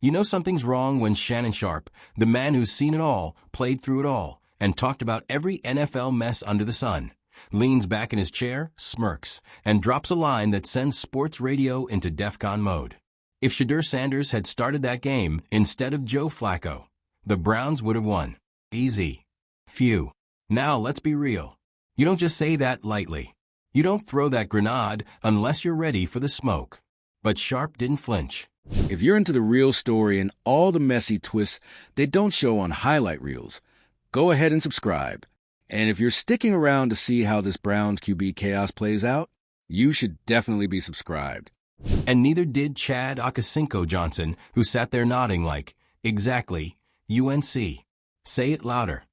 You know something's wrong when Shannon Sharpe, the man who's seen it all, played through it all, and talked about every NFL mess under the sun, leans back in his chair, smirks, and drops a line that sends sports radio into DEFCON mode. If Sheduer Sanders had started that game instead of Joe Flacco, the Browns would have won. Easy. Phew. Now let's be real. You don't just say that lightly. You don't throw that grenade unless you're ready for the smoke. But Sharpe didn't flinch. If you're into the real story and all the messy twists they don't show on highlight reels, go ahead and subscribe. And if you're sticking around to see how this Browns QB chaos plays out, you should definitely be subscribed. And neither did Chad Okocinco Johnson, who sat there nodding like, exactly, UNC. Say it louder.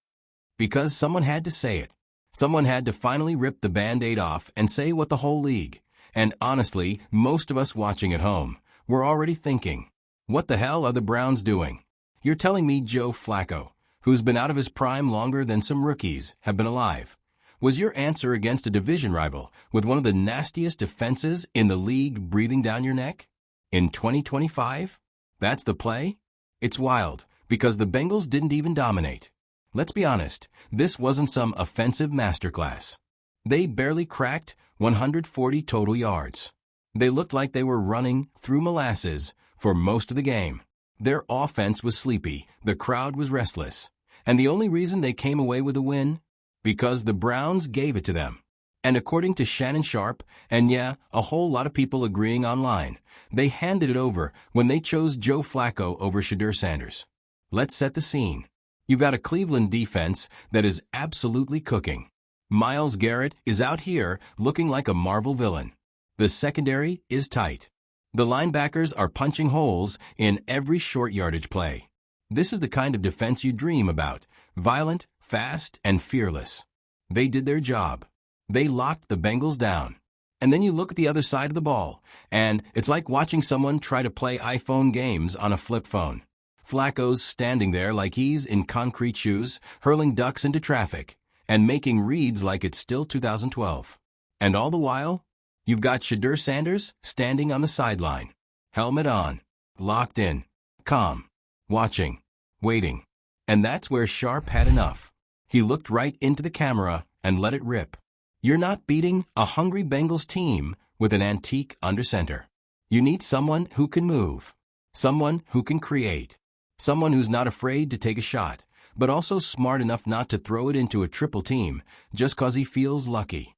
Because someone had to say it. Someone had to finally rip the Band-Aid off and say what the whole league, and honestly, most of us watching at home, we're already thinking, what the hell are the Browns doing? You're telling me Joe Flacco, who's been out of his prime longer than some rookies have been alive, was your answer against a division rival with one of the nastiest defenses in the league breathing down your neck? In 2025? That's the play? It's wild, because the Bengals didn't even dominate. Let's be honest, this wasn't some offensive masterclass. They barely cracked 140 total yards. They looked like they were running through molasses for most of the game. Their offense was sleepy, the crowd was restless, and the only reason they came away with a win? Because the Browns gave it to them. And according to Shannon Sharpe, and yeah, a whole lot of people agreeing online, they handed it over when they chose Joe Flacco over Sheduer Sanders. Let's set the scene. You've got a Cleveland defense that is absolutely cooking. Myles Garrett is out here looking like a Marvel villain. The secondary is tight. The linebackers are punching holes in every short yardage play. This is the kind of defense you dream about, violent, fast, and fearless. They did their job. They locked the Bengals down. And then you look at the other side of the ball, and it's like watching someone try to play iPhone games on a flip phone. Flacco's standing there like he's in concrete shoes, hurling ducks into traffic, and making reads like it's still 2012. And all the while, you've got Sheduer Sanders standing on the sideline, helmet on, locked in, calm, watching, waiting. And that's where Sharpe had enough. He looked right into the camera and let it rip. You're not beating a hungry Bengals team with an antique under center. You need someone who can move, someone who can create, someone who's not afraid to take a shot, but also smart enough not to throw it into a triple team just cause he feels lucky.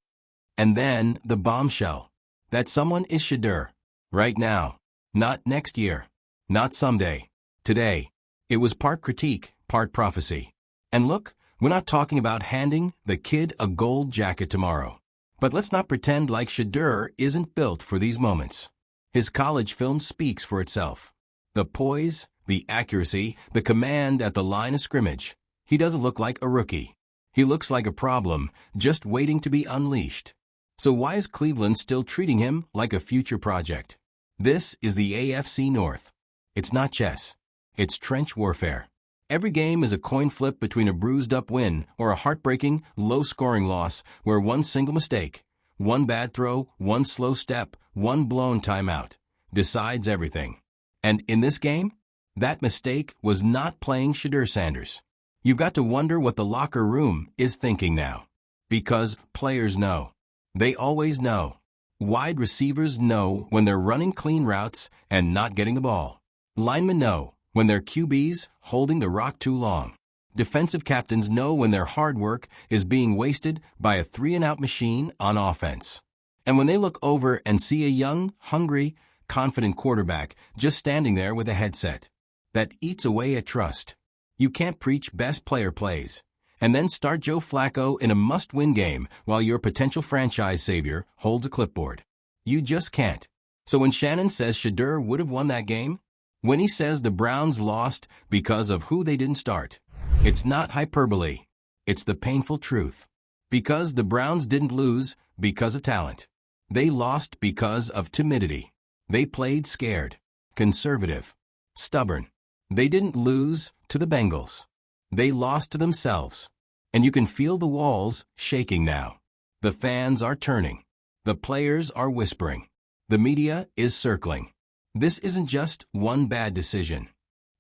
And then the bombshell. That someone is Sheduer. Right now. Not next year. Not someday. Today. It was part critique, part prophecy. And look, we're not talking about handing the kid a gold jacket tomorrow. But let's not pretend like Sheduer isn't built for these moments. His college film speaks for itself. The poise, the accuracy, the command at the line of scrimmage. He doesn't look like a rookie. He looks like a problem, just waiting to be unleashed. So why is Cleveland still treating him like a future project? This is the AFC North. It's not chess. It's trench warfare. Every game is a coin flip between a bruised-up win or a heartbreaking, low-scoring loss where one single mistake, one bad throw, one slow step, one blown timeout decides everything. And in this game, that mistake was not playing Sheduer Sanders. You've got to wonder what the locker room is thinking now. Because players know. They always know. Wide receivers know when they're running clean routes and not getting the ball. Linemen know when their QB's holding the rock too long. Defensive captains know when their hard work is being wasted by a 3-and-out machine on offense. And when they look over and see a young, hungry, confident quarterback just standing there with a headset, that eats away at trust. You can't preach best player plays and then start Joe Flacco in a must-win game while your potential franchise savior holds a clipboard. You just can't. So when Shannon says Sheduer would have won that game, when he says the Browns lost because of who they didn't start, it's not hyperbole. It's the painful truth. Because the Browns didn't lose because of talent. They lost because of timidity. They played scared, conservative, stubborn. They didn't lose to the Bengals. They lost to themselves. And you can feel the walls shaking now. The fans are turning. The players are whispering. The media is circling. This isn't just one bad decision.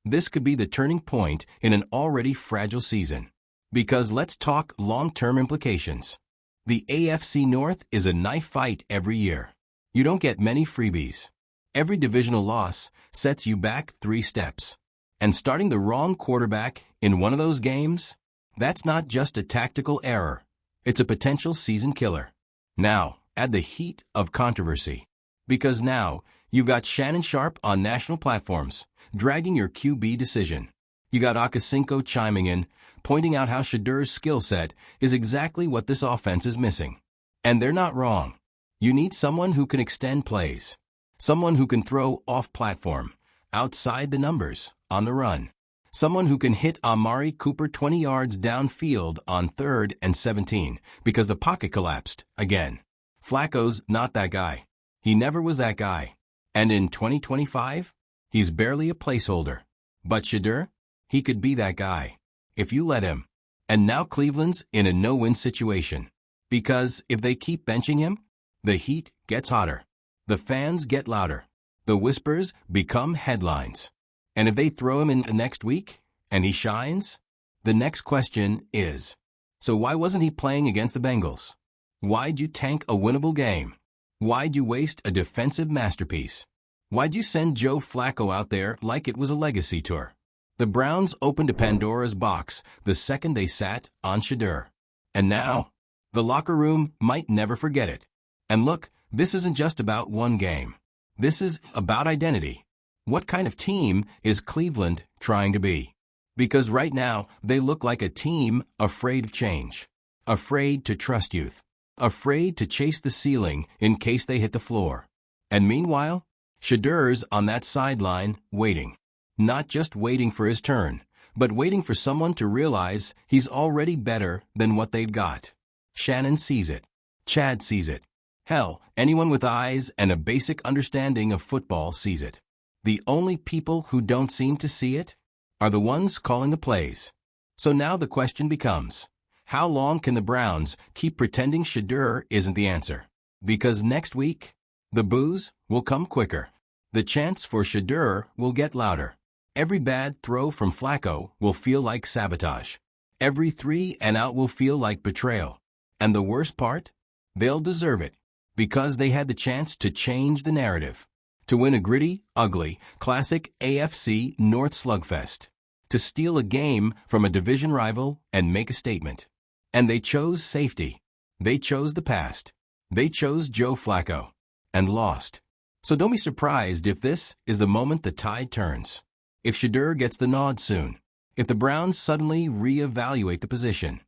This could be the turning point in an already fragile season. Because let's talk long-term implications. The AFC North is a knife fight every year. You don't get many freebies. Every divisional loss sets you back 3 steps. And starting the wrong quarterback in one of those games, that's not just a tactical error. It's a potential season killer. Now, add the heat of controversy. Because now, you've got Shannon Sharpe on national platforms, dragging your QB decision. You got Akasinko chiming in, pointing out how Sheduer's skill set is exactly what this offense is missing. And they're not wrong. You need someone who can extend plays. Someone who can throw off-platform, outside the numbers, on the run. Someone who can hit Amari Cooper 20 yards downfield on 3rd and 17 because the pocket collapsed again. FLACCO's not that guy. He never was that guy. And in 2025, he's barely a placeholder. But Sheduer, he could be that guy, if you let him. And now Cleveland's in a no-win situation. Because if they keep benching him, the heat gets hotter. The fans get louder. The whispers become headlines. And if they throw him in the next week, and he shines, the next question is, so why wasn't he playing against the Bengals? Why'd you tank a winnable game? Why'd you waste a defensive masterpiece? Why'd you send Joe Flacco out there like it was a legacy tour? The Browns opened a Pandora's box the second they sat on Sheduer. And now, the locker room might never forget it. And look, this isn't just about one game. This is about identity. What kind of team is Cleveland trying to be? Because right now, they look like a team afraid of change. Afraid to trust youth. Afraid to chase the ceiling in case they hit the floor. And meanwhile, Sheduer's on that sideline waiting. Not just waiting for his turn, but waiting for someone to realize he's already better than what they've got. Shannon sees it. Chad sees it. Hell, anyone with eyes and a basic understanding of football sees it. The only people who don't seem to see it are the ones calling the plays. So now the question becomes, how long can the Browns keep pretending Sheduer isn't the answer? Because next week, the boos will come quicker. The chants for Sheduer will get louder. Every bad throw from FLACCO will feel like sabotage. Every 3 and out will feel like betrayal. And the worst part? They'll deserve it. Because they had the chance to change the narrative. To win a gritty, ugly, classic AFC North slugfest. To steal a game from a division rival and make a statement. And they chose safety. They chose the past. They chose Joe Flacco. And lost. So don't be surprised if this is the moment the tide turns. If Sheduer gets the nod soon. If the Browns suddenly reevaluate the position.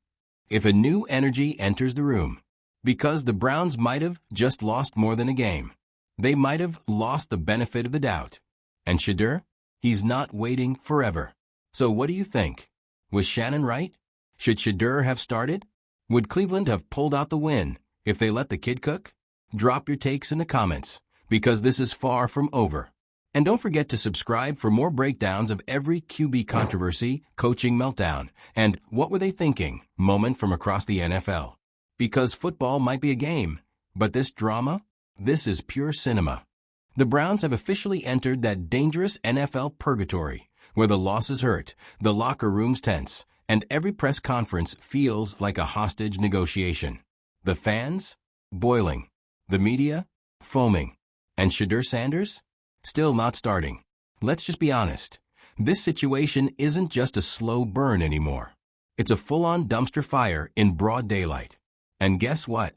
If a new energy enters the room. Because the Browns might have just lost more than a game. They might have lost the benefit of the doubt. And Sheduer? He's not waiting forever. So what do you think? Was Shannon right? Should Sheduer have started? Would Cleveland have pulled out the win if they let the kid cook? Drop your takes in the comments, because this is far from over. And don't forget to subscribe for more breakdowns of every QB controversy, coaching meltdown, and what were they thinking moment from across the NFL. Because football might be a game, but this drama? This is pure cinema. The Browns have officially entered that dangerous NFL purgatory, where the losses hurt, the locker room's tense, and every press conference feels like a hostage negotiation. The fans? Boiling. The media? Foaming. And Sheduer Sanders? Still not starting. Let's just be honest. This situation isn't just a slow burn anymore. It's a full-on dumpster fire in broad daylight. And guess what?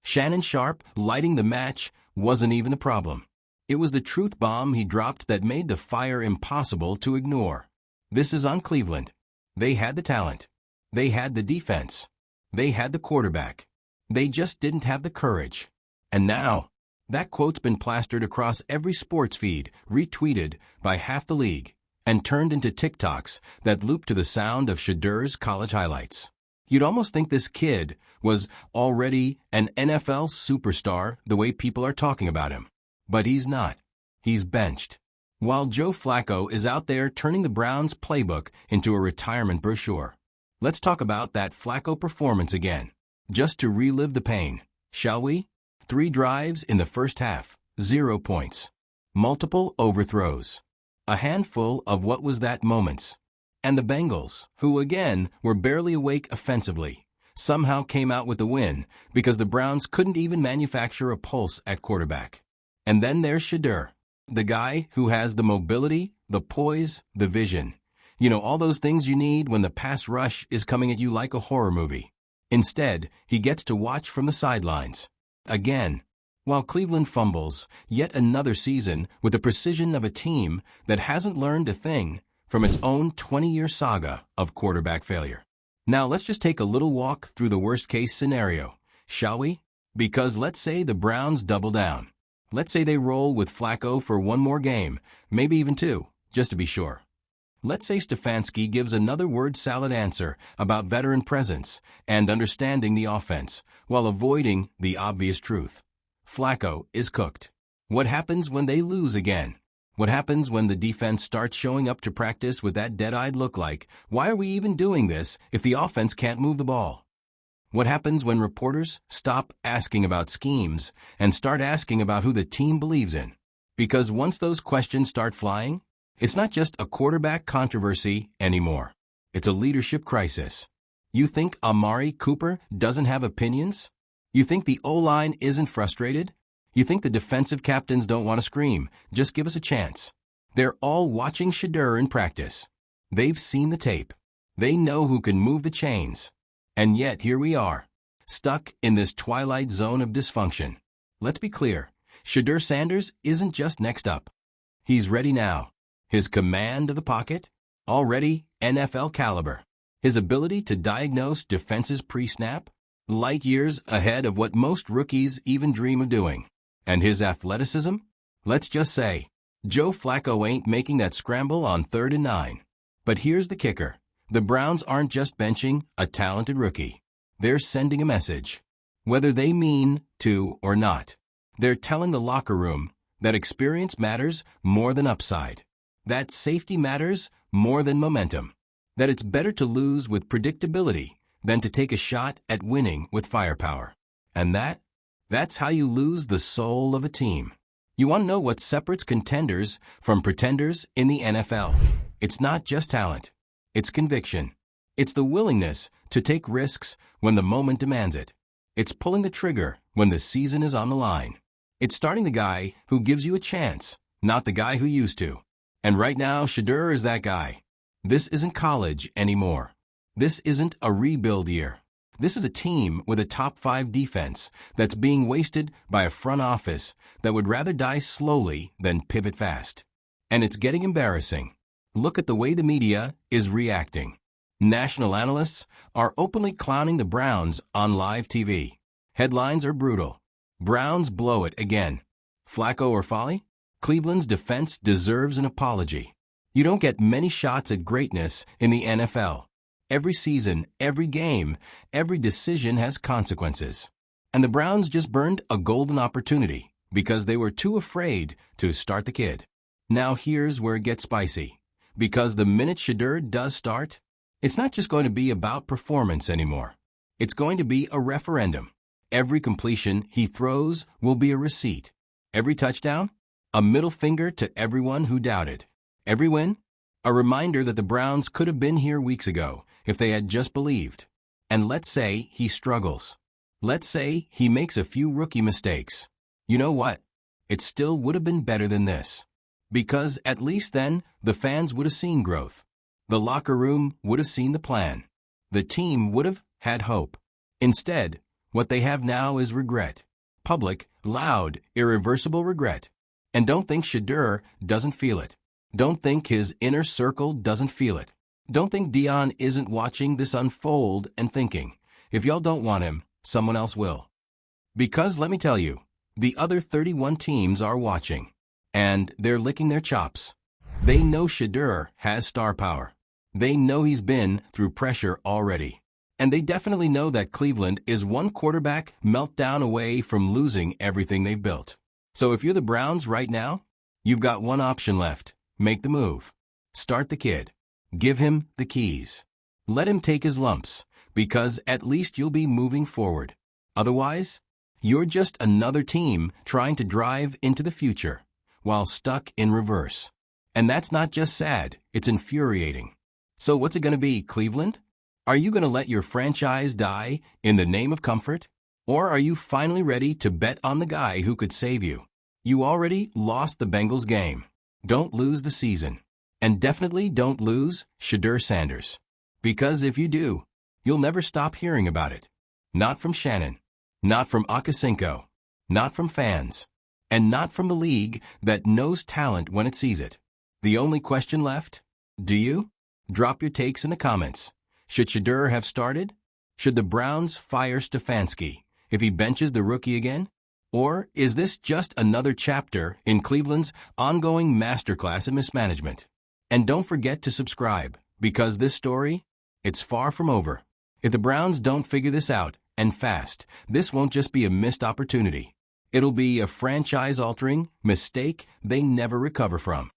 Shannon Sharpe lighting the match wasn't even the problem. It was the truth bomb he dropped that made the fire impossible to ignore. This is on Cleveland. They had the talent. They had the defense. They had the quarterback. They just didn't have the courage. And now, that quote's been plastered across every sports feed, retweeted by half the league, and turned into TikToks that loop to the sound of Sheduer's college highlights. You'd almost think this kid was already an NFL superstar the way people are talking about him. But he's not. He's benched. While Joe Flacco is out there turning the Browns' playbook into a retirement brochure. Let's talk about that Flacco performance again, just to relive the pain, shall we? 3 drives in the first half, 0 points. Multiple overthrows. A handful of what was that moments. And the Bengals, who again were barely awake offensively, somehow came out with the win because the Browns couldn't even manufacture a pulse at quarterback. And then there's Sheduer, the guy who has the mobility, the poise, the vision. You know, all those things you need when the pass rush is coming at you like a horror movie. Instead, he gets to watch from the sidelines. Again, while Cleveland fumbles, yet another season with the precision of a team that hasn't learned a thing from its own 20-year saga of quarterback failure. Now let's just take a little walk through the worst-case scenario, shall we? Because let's say the Browns double down. Let's say they roll with FLACCO for one more game, maybe even two, just to be sure. Let's say Stefanski gives another word salad answer about veteran presence and understanding the offense, while avoiding the obvious truth. FLACCO is cooked. What happens when they lose again? What happens when the defense starts showing up to practice with that dead-eyed look like, why are we even doing this if the offense can't move the ball? What happens when reporters stop asking about schemes and start asking about who the team believes in? Because once those questions start flying, it's not just a quarterback controversy anymore. It's a leadership crisis. You think Amari Cooper doesn't have opinions? You think the O-line isn't frustrated? You think the defensive captains don't want to scream, just give us a chance? They're all watching Sheduer in practice. They've seen the tape. They know who can move the chains. And yet here we are, stuck in this twilight zone of dysfunction. Let's be clear, Sheduer Sanders isn't just next up. He's ready now. His command of the pocket, already NFL caliber. His ability to diagnose defenses pre-snap, light years ahead of what most rookies even dream of doing. And his athleticism? Let's just say, Joe Flacco ain't making that scramble on 3rd and 9. But here's the kicker. The Browns aren't just benching a talented rookie. They're sending a message. Whether they mean to or not. They're telling the locker room that experience matters more than upside. That safety matters more than momentum. That it's better to lose with predictability than to take a shot at winning with firepower. And that's how you lose the soul of a team. You want to know what separates contenders from pretenders in the NFL? It's not just talent. It's conviction. It's the willingness to take risks when the moment demands it. It's pulling the trigger when the season is on the line. It's starting the guy who gives you a chance, not the guy who used to. And right now, Sheduer is that guy. This isn't college anymore. This isn't a rebuild year. This is a team with a top 5 defense that's being wasted by a front office that would rather die slowly than pivot fast. And it's getting embarrassing. Look at the way the media is reacting. National analysts are openly clowning the Browns on live TV. Headlines are brutal. Browns blow it again. FLACCO or folly? Cleveland's defense deserves an apology. You don't get many shots at greatness in the NFL. Every season, every game, every decision has consequences. And the Browns just burned a golden opportunity because they were too afraid to start the kid. Now here's where it gets spicy. Because the minute Sheduer does start, it's not just going to be about performance anymore. It's going to be a referendum. Every completion he throws will be a receipt. Every touchdown, a middle finger to everyone who doubted. Every win, a reminder that the Browns could have been here weeks ago if they had just believed. And let's say he struggles. Let's say he makes a few rookie mistakes. You know what? It still would have been better than this. Because at least then, the fans would have seen growth. The locker room would have seen the plan. The team would have had hope. Instead, what they have now is regret. Public, loud, irreversible regret. And don't think Sheduer doesn't feel it. Don't think his inner circle doesn't feel it. Don't think Dion isn't watching this unfold and thinking, if y'all don't want him, someone else will. Because let me tell you, the other 31 teams are watching. And they're licking their chops. They know Sheduer has star power. They know he's been through pressure already. And they definitely know that Cleveland is one quarterback meltdown away from losing everything they've built. So if you're the Browns right now, you've got one option left. Make the move. Start the kid. Give him the keys. Let him take his lumps, because at least you'll be moving forward. Otherwise, you're just another team trying to drive into the future while stuck in reverse. And that's not just sad, it's infuriating. So what's it going to be, Cleveland? Are you going to let your franchise die in the name of comfort? Or are you finally ready to bet on the guy who could save you? You already lost the Bengals game. Don't lose the season. And definitely don't lose Sheduer Sanders. Because if you do, you'll never stop hearing about it. Not from Shannon. Not from Akasinko. Not from fans. And not from the league that knows talent when it sees it. The only question left? Do you? Drop your takes in the comments. Should Sheduer have started? Should the Browns fire Stefanski if he benches the rookie again? Or is this just another chapter in Cleveland's ongoing masterclass in mismanagement? And don't forget to subscribe, because this story, it's far from over. If the Browns don't figure this out, and fast, this won't just be a missed opportunity. It'll be a franchise-altering mistake they never recover from.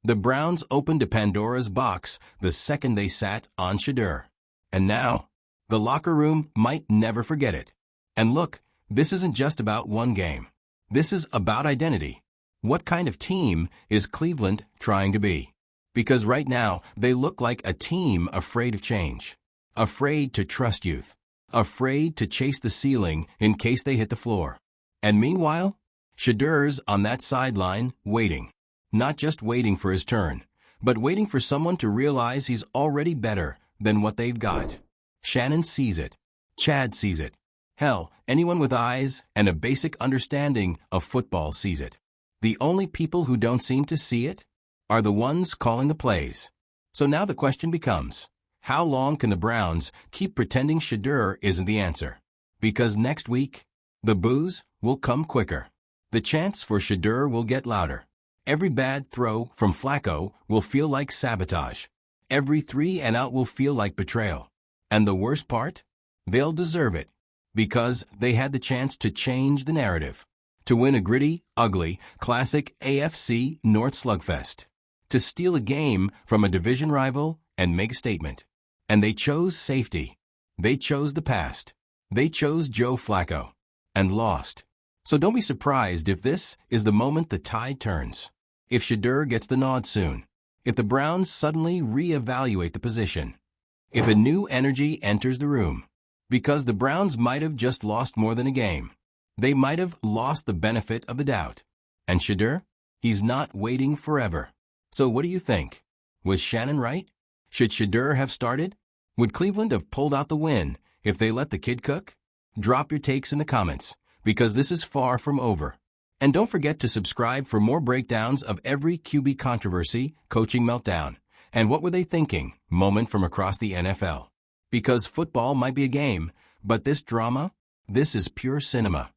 The Browns opened a Pandora's box the second they sat on Sheduer. And now, the locker room might never forget it. And look, this isn't just about one game. This is about identity. What kind of team is Cleveland trying to be? Because right now, they look like a team afraid of change. Afraid to trust youth. Afraid to chase the ceiling in case they hit the floor. And meanwhile, Sheduer's on that sideline waiting. Not just waiting for his turn, but waiting for someone to realize he's already better than what they've got. Shannon sees it. Chad sees it. Hell, anyone with eyes and a basic understanding of football sees it. The only people who don't seem to see it are the ones calling the plays. So now the question becomes, how long can the Browns keep pretending Sheduer isn't the answer? Because next week, the boos will come quicker. The chants for Sheduer will get louder. Every bad throw from FLACCO will feel like sabotage. Every 3-and-out will feel like betrayal. And the worst part? They'll deserve it. Because they had the chance to change the narrative. To win a gritty, ugly, classic AFC North slugfest. To steal a game from a division rival and make a statement. And they chose safety. They chose the past. They chose Joe Flacco. And lost. So don't be surprised if this is the moment the tide turns. If Sheduer gets the nod soon. If the Browns suddenly reevaluate the position. If a new energy enters the room. Because the Browns might have just lost more than a game. They might have lost the benefit of the doubt. And Sheduer? He's not waiting forever. So what do you think? Was Shannon right? Should Sheduer have started? Would Cleveland have pulled out the win if they let the kid cook? Drop your takes in the comments, because this is far from over. And don't forget to subscribe for more breakdowns of every QB controversy, coaching meltdown, and what were they thinking moment from across the NFL. Because football might be a game, but this drama, this is pure cinema.